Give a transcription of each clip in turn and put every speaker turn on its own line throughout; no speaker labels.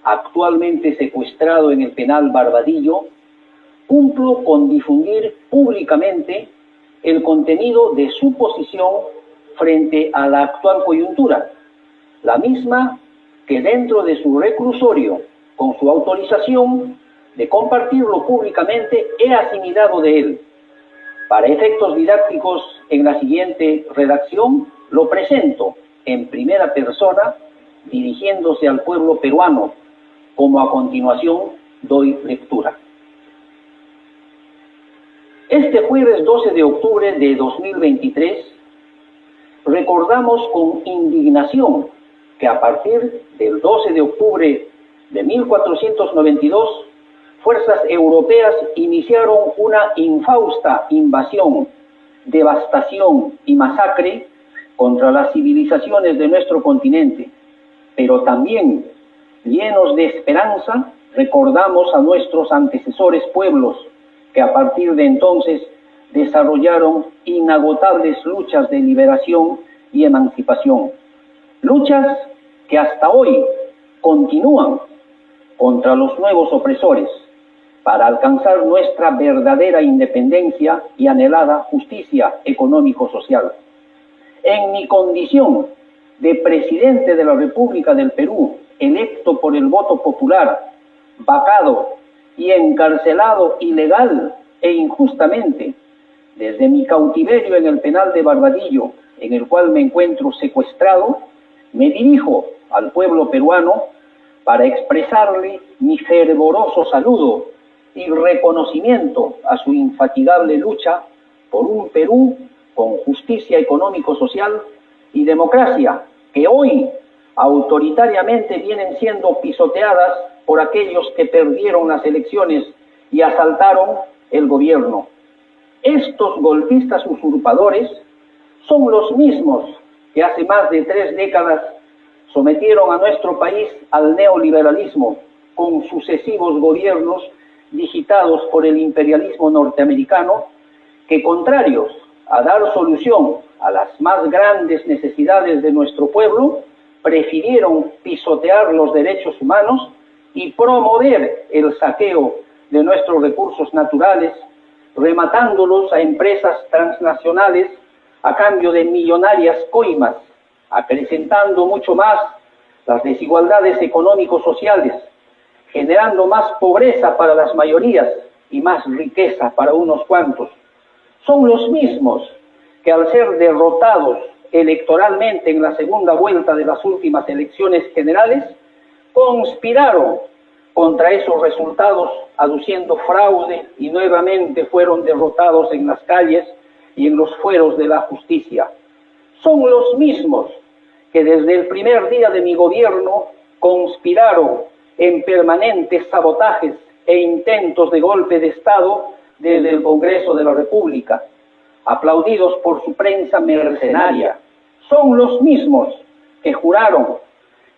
actualmente secuestrado en el penal Barbadillo, cumplo con difundir públicamente el contenido de su posición frente a la actual coyuntura, la misma que dentro de su reclusorio, con su autorización de compartirlo públicamente, he asimilado de él. Para efectos didácticos, en la siguiente redacción lo presento en primera persona, dirigiéndose al pueblo peruano, como a continuación doy lectura. Este jueves 12 de octubre de 2023, recordamos con indignación que a partir del 12 de octubre de 1492, fuerzas europeas iniciaron una infausta invasión, devastación y masacre contra las civilizaciones de nuestro continente. Pero también, llenos de esperanza, recordamos a nuestros antecesores pueblos que a partir de entonces desarrollaron inagotables luchas de liberación y emancipación. Luchas que hasta hoy continúan contra los nuevos opresores para alcanzar nuestra verdadera independencia y anhelada justicia económico-social. En mi condición de presidente de la República del Perú, electo por el voto popular, vacado y encarcelado ilegal e injustamente desde mi cautiverio en el penal de Barbadillo, en el cual me encuentro secuestrado, me dirijo al pueblo peruano para expresarle mi fervoroso saludo y reconocimiento a su infatigable lucha por un Perú con justicia económico-social y democracia, que hoy autoritariamente vienen siendo pisoteadas por aquellos que perdieron las elecciones y asaltaron el gobierno. Estos golpistas usurpadores son los mismos que hace más de 3 décadas sometieron a nuestro país al neoliberalismo con sucesivos gobiernos digitados por el imperialismo norteamericano, que contrarios a dar solución a las más grandes necesidades de nuestro pueblo, prefirieron pisotear los derechos humanos y promover el saqueo de nuestros recursos naturales, rematándolos a empresas transnacionales a cambio de millonarias coimas, acrecentando mucho más las desigualdades económico-sociales, generando más pobreza para las mayorías y más riqueza para unos cuantos. Son los mismos que al ser derrotados electoralmente en la segunda vuelta de las últimas elecciones generales, conspiraron contra esos resultados aduciendo fraude y nuevamente fueron derrotados en las calles y en los fueros de la justicia. Son los mismos que desde el primer día de mi gobierno conspiraron en permanentes sabotajes e intentos de golpe de Estado desde el Congreso de la República, aplaudidos por su prensa mercenaria. Son los mismos que juraron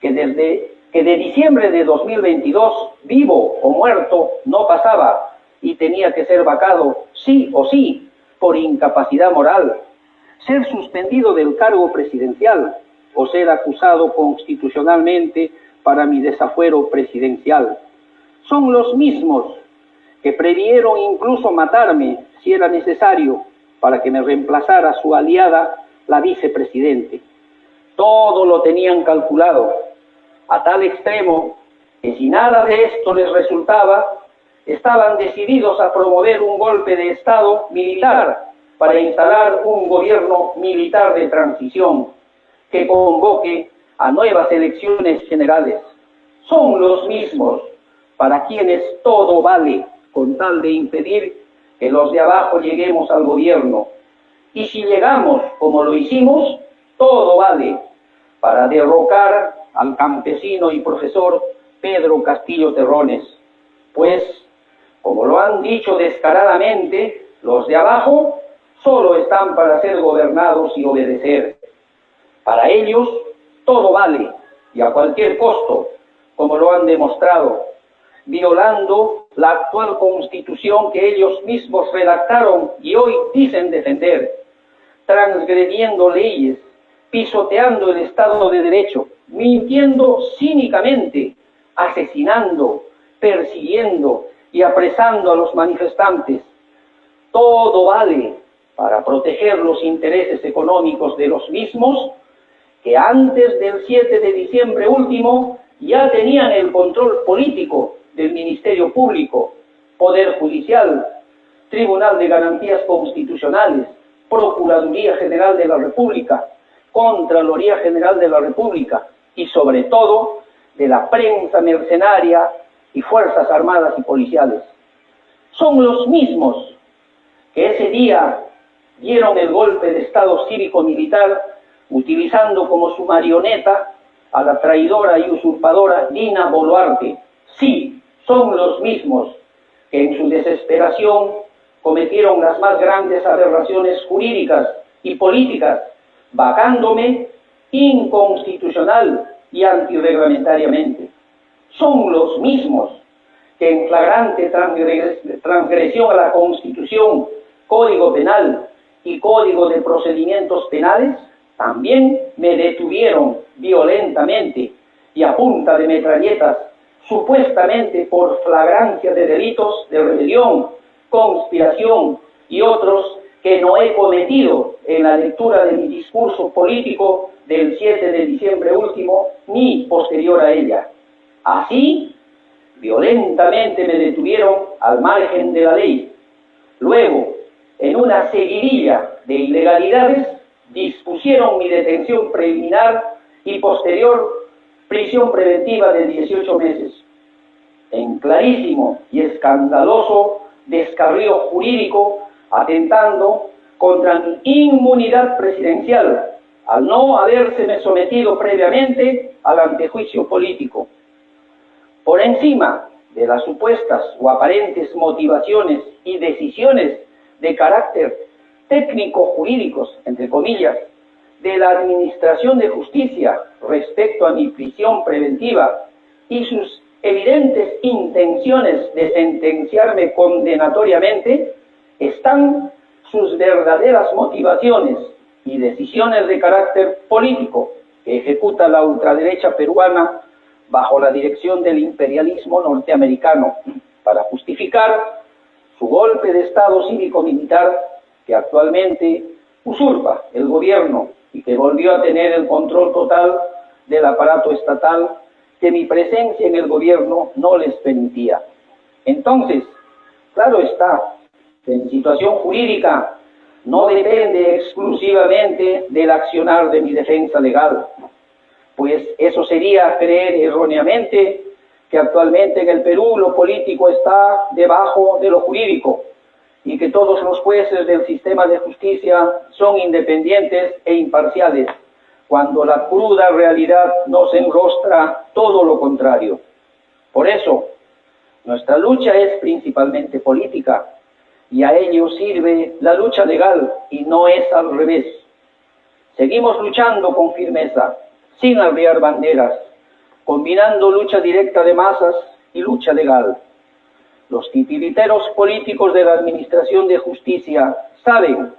que de diciembre de 2022, vivo o muerto, no pasaba y tenía que ser vacado sí o sí por incapacidad moral, ser suspendido del cargo presidencial o ser acusado constitucionalmente para mi desafuero presidencial. Son los mismos que previeron incluso matarme si era necesario para que me reemplazara su aliada, la vicepresidente. Todo lo tenían calculado, a tal extremo que si nada de esto les resultaba, estaban decididos a promover un golpe de Estado militar para instalar un gobierno militar de transición que convoque a nuevas elecciones generales. Son los mismos para quienes todo vale con tal de impedir que los de abajo lleguemos al gobierno. Y si llegamos como lo hicimos, todo vale para derrocar al campesino y profesor Pedro Castillo Terrones. Pues, como lo han dicho descaradamente, los de abajo solo están para ser gobernados y obedecer. Para ellos, todo vale, y a cualquier costo, como lo han demostrado, violando la actual Constitución que ellos mismos redactaron y hoy dicen defender, transgrediendo leyes, pisoteando el Estado de Derecho, mintiendo cínicamente asesinando, persiguiendo y apresando a los manifestantes. Todo vale para proteger los intereses económicos de los mismos, que antes del 7 de diciembre último ya tenían el control político del Ministerio Público, Poder Judicial, Tribunal de Garantías Constitucionales, Procuraduría General de la República, Contraloría General de la República y sobre todo de la prensa mercenaria y Fuerzas Armadas y Policiales. Son los mismos que ese día dieron el golpe de Estado cívico-militar utilizando como su marioneta a la traidora y usurpadora Dina Boluarte. Sí, son los mismos que en su desesperación cometieron las más grandes aberraciones jurídicas y políticas, vacándome inconstitucional y antirreglamentariamente. Son los mismos que en flagrante transgresión a la Constitución, Código Penal y Código de Procedimientos Penales, también me detuvieron violentamente y a punta de metralletas, supuestamente por flagrancia de delitos de rebelión, conspiración y otros que no he cometido en la lectura de mi discurso político del 7 de diciembre último, ni posterior a ella. Así, violentamente me detuvieron al margen de la ley. Luego, en una seguidilla de ilegalidades, dispusieron mi detención preliminar y posterior prisión preventiva de 18 meses. En clarísimo y escandaloso descarrío jurídico, atentando contra mi inmunidad presidencial, al no habérseme sometido previamente al antejuicio político. Por encima de las supuestas o aparentes motivaciones y decisiones de carácter técnico-jurídicos, entre comillas, de la Administración de Justicia respecto a mi prisión preventiva y sus evidentes intenciones de sentenciarme condenatoriamente, están sus verdaderas motivaciones y decisiones de carácter político que ejecuta la ultraderecha peruana bajo la dirección del imperialismo norteamericano para justificar su golpe de Estado cívico-militar que actualmente usurpa el gobierno y que volvió a tener el control total del aparato estatal que mi presencia en el gobierno no les permitía. Entonces, claro está, en situación jurídica no depende exclusivamente del accionar de mi defensa legal, pues eso sería creer erróneamente que actualmente en el Perú lo político está debajo de lo jurídico y que todos los jueces del sistema de justicia son independientes e imparciales, cuando la cruda realidad nos enrostra todo lo contrario. Por eso, nuestra lucha es principalmente política, y a ello sirve la lucha legal, y no es al revés. Seguimos luchando con firmeza, sin arriar banderas, combinando lucha directa de masas y lucha legal. Los titiriteros políticos de la Administración de Justicia saben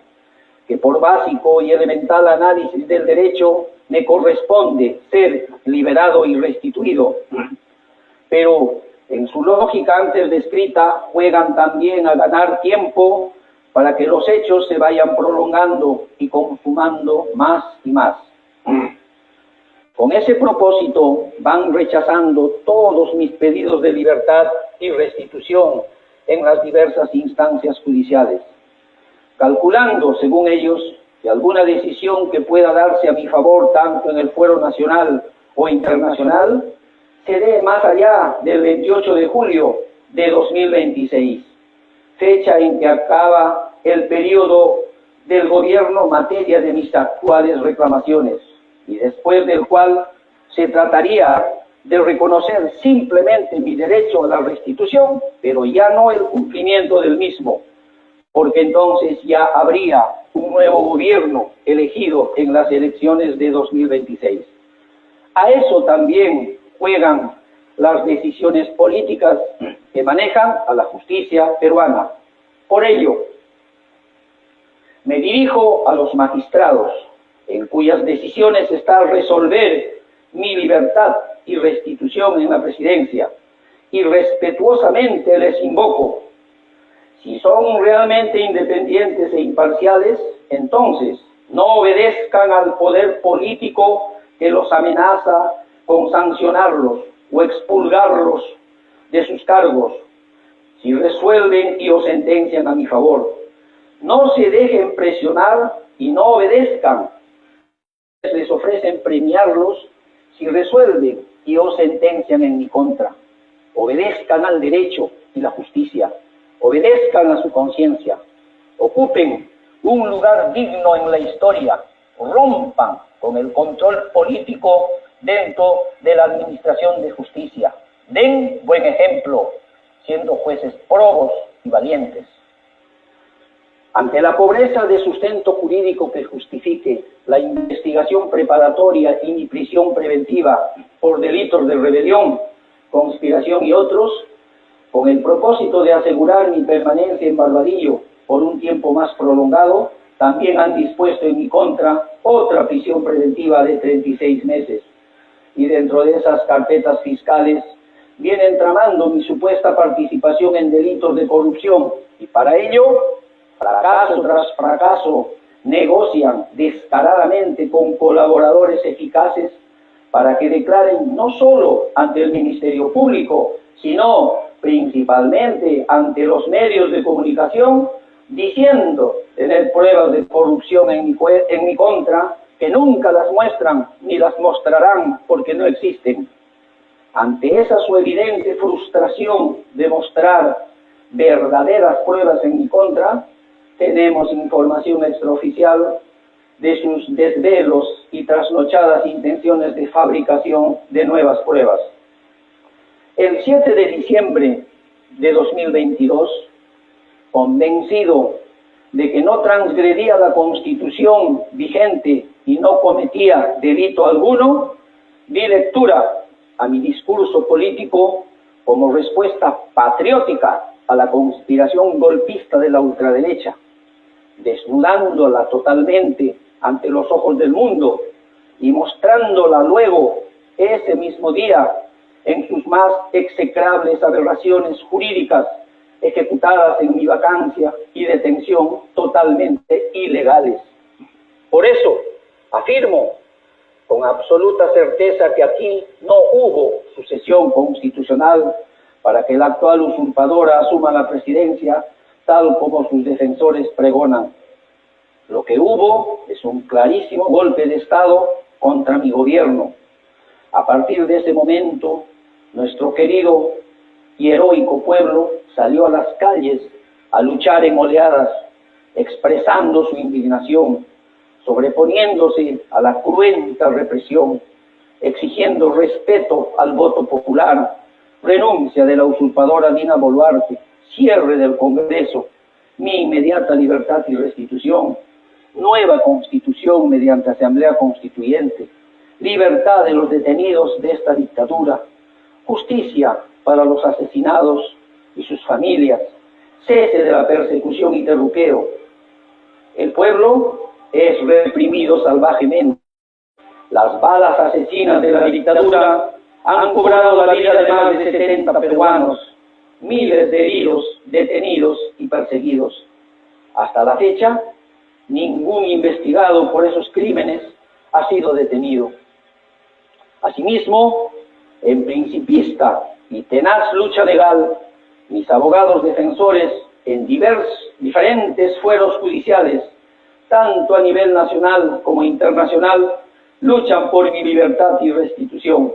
que por básico y elemental análisis del derecho me corresponde ser liberado y restituido, pero en su lógica antes descrita juegan también a ganar tiempo para que los hechos se vayan prolongando y consumando más y más. Con ese propósito van rechazando todos mis pedidos de libertad y restitución en las diversas instancias judiciales, calculando, según ellos, que alguna decisión que pueda darse a mi favor tanto en el fuero nacional o internacional se dé más allá del 28 de julio de 2026, fecha en que acaba el periodo del gobierno en materia de mis actuales reclamaciones, y después del cual se trataría de reconocer simplemente mi derecho a la restitución, pero ya no el cumplimiento del mismo, porque entonces ya habría un nuevo gobierno elegido en las elecciones de 2026. A eso también juegan las decisiones políticas que manejan a la justicia peruana. Por ello, me dirijo a los magistrados, en cuyas decisiones está resolver mi libertad y Restitución en la presidencia, y respetuosamente les invoco: si son realmente independientes e imparciales, entonces no obedezcan al poder político que los amenaza con sancionarlos o expulgarlos de sus cargos. Si resuelven y o sentencian a mi favor, no se dejen presionar y no obedezcan. Les ofrecen premiarlos si resuelven y o sentencian en mi contra. Obedezcan al derecho y la justicia. Obedezcan a su conciencia. Ocupen un lugar digno en la historia. Rompan con el control político dentro de la administración de justicia. Den buen ejemplo, siendo jueces probos y valientes. Ante la pobreza de sustento jurídico que justifique la investigación preparatoria y mi prisión preventiva por delitos de rebelión, conspiración y otros, con el propósito de asegurar mi permanencia en Barbadillo por un tiempo más prolongado, también han dispuesto en mi contra otra prisión preventiva de 36 meses. Y dentro de esas carpetas fiscales vienen tramando mi supuesta participación en delitos de corrupción, y para ello, fracaso tras fracaso, negocian descaradamente con colaboradores eficaces para que declaren no solo ante el Ministerio Público, sino principalmente ante los medios de comunicación, diciendo tener pruebas de corrupción en mi contra, que nunca las muestran ni las mostrarán porque no existen. Ante esa su evidente frustración de mostrar verdaderas pruebas en mi contra, tenemos información extraoficial de sus desvelos y trasnochadas intenciones de fabricación de nuevas pruebas. El 7 de diciembre de 2022, convencido de que no transgredía la Constitución vigente y no cometía delito alguno, di lectura a mi discurso político como respuesta patriótica a la conspiración golpista de la ultraderecha, desnudándola totalmente ante los ojos del mundo y mostrándola luego, ese mismo día, en sus más execrables aberraciones jurídicas, ejecutadas en mi vacancia y detención totalmente ilegales. Por eso, afirmo con absoluta certeza que aquí no hubo sucesión constitucional para que la actual usurpadora asuma la presidencia tal como sus defensores pregonan. Lo que hubo es un clarísimo golpe de Estado contra mi gobierno. A partir de ese momento, nuestro querido y heroico pueblo salió a las calles a luchar en oleadas, expresando su indignación, sobreponiéndose a la cruenta represión, exigiendo respeto al voto popular, renuncia de la usurpadora Dina Boluarte, cierre del Congreso, mi inmediata libertad y restitución, nueva constitución mediante asamblea constituyente, libertad de los detenidos de esta dictadura, justicia para los asesinados y sus familias, cese de la persecución y terruqueo. El pueblo es reprimido salvajemente. Las balas asesinas de la dictadura han cobrado la vida de más de 70 peruanos, miles de heridos, detenidos y perseguidos. Hasta la fecha, ningún investigado por esos crímenes ha sido detenido. Asimismo, en principista y tenaz lucha legal, mis abogados defensores en diferentes fueros judiciales, tanto a nivel nacional como internacional, luchan por mi libertad y restitución.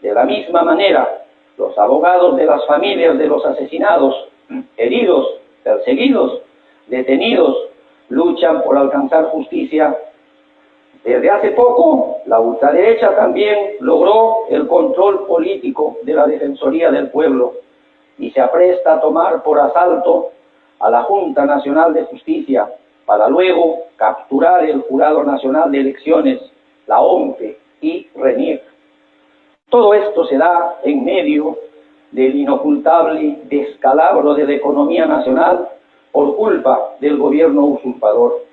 De la misma manera, los abogados de las familias de los asesinados, heridos, perseguidos, detenidos, luchan por alcanzar justicia. Desde hace poco, la ultraderecha también logró el control político de la Defensoría del Pueblo y se apresta a tomar por asalto a la Junta Nacional de Justicia para luego capturar el Jurado Nacional de Elecciones, la OMPE y RENIEC. Todo esto se da en medio del inocultable descalabro de la economía nacional por culpa del gobierno usurpador.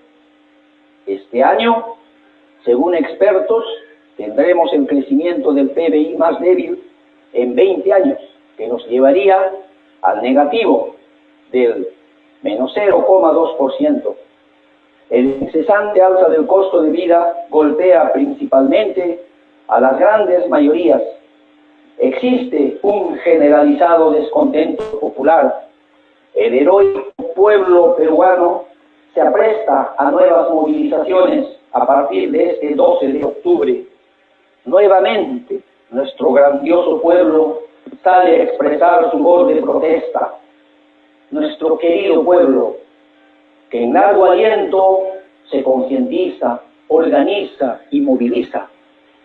Este año, según expertos tendremos el crecimiento del PBI más débil en 20 años, que nos llevaría al negativo del menos 0,2%. El incesante alza del costo de vida golpea principalmente a las grandes mayorías. Existe un generalizado descontento popular. El heroico pueblo peruano se apresta a nuevas movilizaciones a partir de este 12 de octubre. Nuevamente, nuestro grandioso pueblo sale a expresar su voz de protesta. Nuestro querido pueblo, que en largo aliento se concientiza, organiza y moviliza,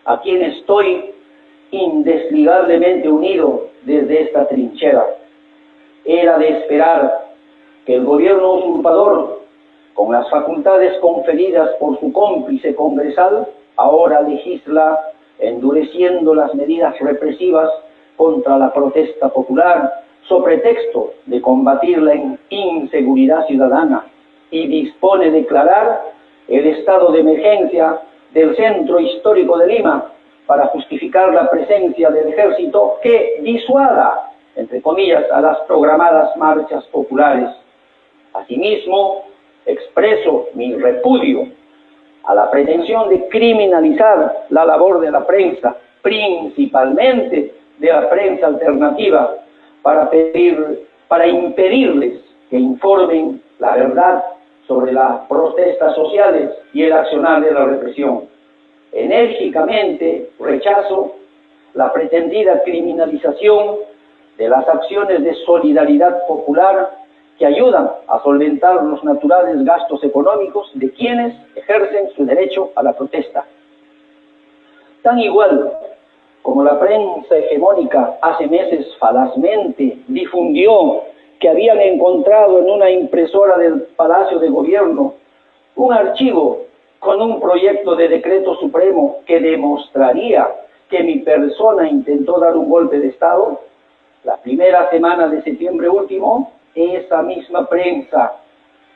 a quien estoy indeslizablemente unido desde esta trinchera. Era de esperar que el gobierno usurpador, con las facultades conferidas por su cómplice congresal, ahora legisla endureciendo las medidas represivas contra la protesta popular, sobre pretexto de combatir la inseguridad ciudadana, y dispone declarar el estado de emergencia del centro histórico de Lima para justificar la presencia del ejército que disuada, entre comillas, a las programadas marchas populares. Asimismo, expreso mi repudio a la pretensión de criminalizar la labor de la prensa, principalmente de la prensa alternativa, para impedirles que informen la verdad sobre las protestas sociales y el accionar de la represión. Enérgicamente rechazo la pretendida criminalización de las acciones de solidaridad popular que ayudan a solventar los naturales gastos económicos de quienes ejercen su derecho a la protesta. Tan igual como la prensa hegemónica hace meses falazmente difundió que habían encontrado en una impresora del Palacio de Gobierno un archivo con un proyecto de decreto supremo que demostraría que mi persona intentó dar un golpe de Estado, la primera semana de septiembre último, esa misma prensa,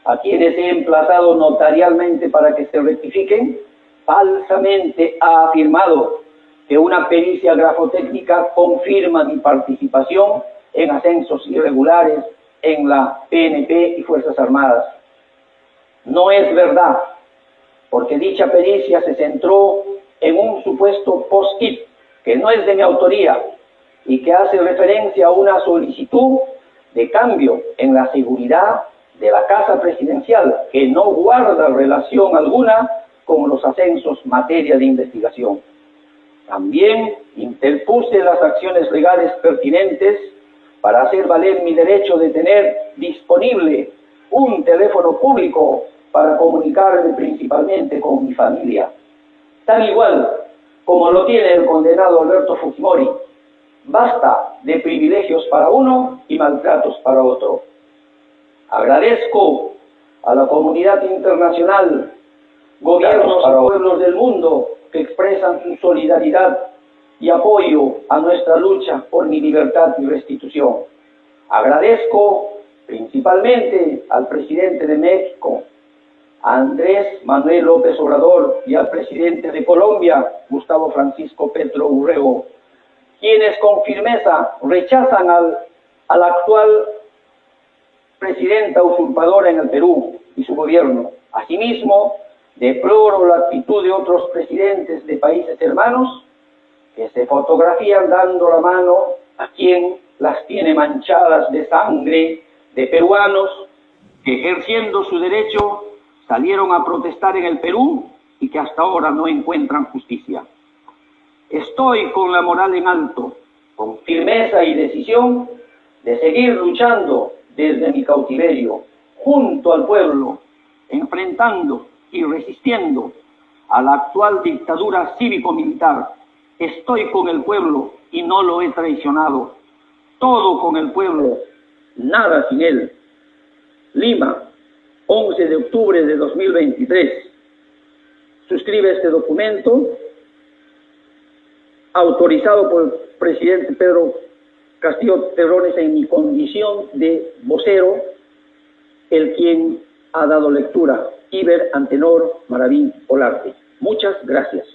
a quienes he emplazado notarialmente para que se rectifiquen, falsamente ha afirmado que una pericia grafotécnica confirma mi participación en ascensos irregulares en la PNP y Fuerzas Armadas. No es verdad, porque dicha pericia se centró en un supuesto post-it que no es de mi autoría y que hace referencia a una solicitud de cambio en la seguridad de la Casa Presidencial, que no guarda relación alguna con los ascensos materia de investigación. También interpuse las acciones legales pertinentes para hacer valer mi derecho de tener disponible un teléfono público para comunicarme principalmente con mi familia, tan igual como lo tiene el condenado Alberto Fujimori. Basta de privilegios para uno y maltratos para otro. Agradezco a la comunidad internacional, gobiernos y pueblos del mundo que expresan su solidaridad y apoyo a nuestra lucha por mi libertad y restitución. Agradezco principalmente al presidente de México, a Andrés Manuel López Obrador, y al presidente de Colombia, Gustavo Francisco Petro Urrego, quienes con firmeza rechazan a la actual presidenta usurpadora en el Perú y su gobierno. Asimismo, deploro la actitud de otros presidentes de países hermanos que se fotografían dando la mano a quien las tiene manchadas de sangre de peruanos que, ejerciendo su derecho, salieron a protestar en el Perú y que hasta ahora no encuentran justicia. Estoy con la moral en alto, con firmeza y decisión de seguir luchando desde mi cautiverio, junto al pueblo, enfrentando y resistiendo a la actual dictadura cívico-militar. Estoy con el pueblo y no lo he traicionado. Todo con el pueblo, nada sin él. Lima, 11 de octubre de 2023. Suscribe este documento, autorizado por el presidente Pedro Castillo Terrones en mi condición de vocero, el quien ha dado lectura, Iber Antenor Maravín Olarte. Muchas gracias.